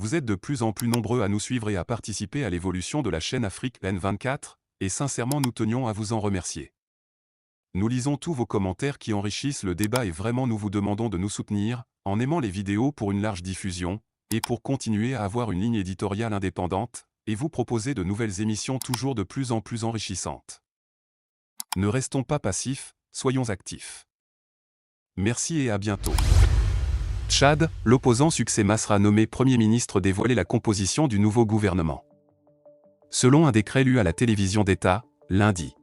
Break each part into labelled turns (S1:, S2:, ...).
S1: Vous êtes de plus en plus nombreux à nous suivre et à participer à l'évolution de la chaîne Afrique N24, et sincèrement nous tenions à vous en remercier. Nous lisons tous vos commentaires qui enrichissent le débat et vraiment nous vous demandons de nous soutenir, en aimant les vidéos pour une large diffusion, et pour continuer à avoir une ligne éditoriale indépendante, et vous proposer de nouvelles émissions toujours de plus en plus enrichissantes. Ne restons pas passifs, soyons actifs. Merci et à bientôt. Tchad, l'opposant Succès Masra nommé Premier ministre dévoilait la composition du nouveau gouvernement. Selon un décret lu à la télévision d'État, lundi.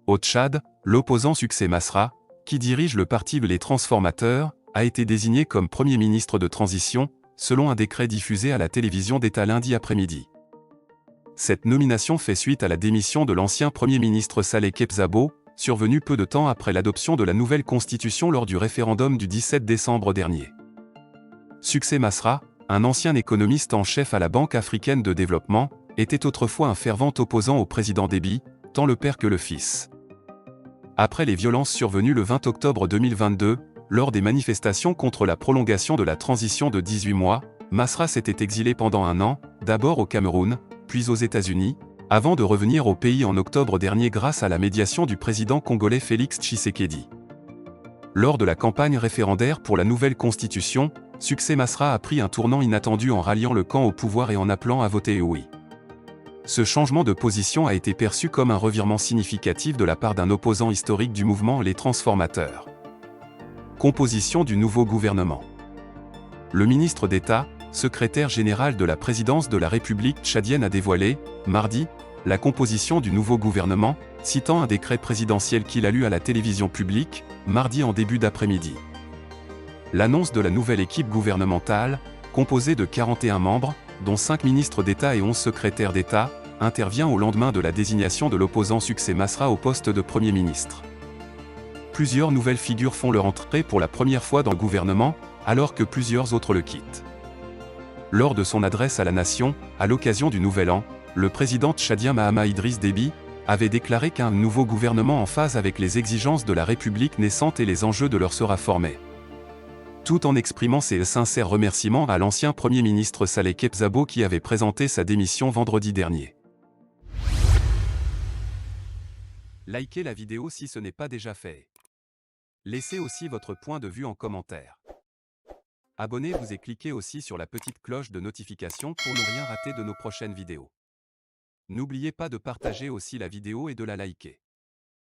S1: Au Tchad, l'opposant Succès Masra, qui dirige le parti Les Transformateurs, a été désigné comme Premier ministre de transition, selon un décret diffusé à la télévision d'État lundi après-midi. Cette nomination fait suite à la démission de l'ancien Premier ministre Saleh Kebzabo, survenue peu de temps après l'adoption de la nouvelle constitution lors du référendum du 17 décembre dernier. Succès Masra, un ancien économiste en chef à la Banque africaine de développement, était autrefois un fervent opposant au président Déby, tant le père que le fils. Après les violences survenues le 20 octobre 2022, lors des manifestations contre la prolongation de la transition de 18 mois, Masra s'était exilé pendant un an, d'abord au Cameroun, puis aux États-Unis, avant de revenir au pays en octobre dernier grâce à la médiation du président congolais Félix Tshisekedi. Lors de la campagne référendaire pour la nouvelle constitution, Succès Masra a pris un tournant inattendu en ralliant le camp au pouvoir et en appelant à voter oui. Ce changement de position a été perçu comme un revirement significatif de la part d'un opposant historique du mouvement Les Transformateurs. Composition du nouveau gouvernement. Le ministre d'État, secrétaire général de la présidence de la République tchadienne a dévoilé, mardi, la composition du nouveau gouvernement, citant un décret présidentiel qu'il a lu à la télévision publique, mardi en début d'après-midi. L'annonce de la nouvelle équipe gouvernementale, composée de 41 membres, dont 5 ministres d'État et 11 secrétaires d'État, intervient au lendemain de la désignation de l'opposant Succès Masra au poste de Premier ministre. Plusieurs nouvelles figures font leur entrée pour la première fois dans le gouvernement, alors que plusieurs autres le quittent. Lors de son adresse à la nation, à l'occasion du Nouvel An, le président tchadien Mahama Idriss Déby avait déclaré qu'un nouveau gouvernement en phase avec les exigences de la République naissante et les enjeux de leur sera formé. Tout en exprimant ses sincères remerciements à l'ancien Premier ministre Saleh Kebzabo qui avait présenté sa démission vendredi dernier. Likez la vidéo si ce n'est pas déjà fait. Laissez aussi votre point de vue en commentaire. Abonnez-vous et cliquez aussi sur la petite cloche de notification pour ne rien rater de nos prochaines vidéos. N'oubliez pas de partager aussi la vidéo et de la liker.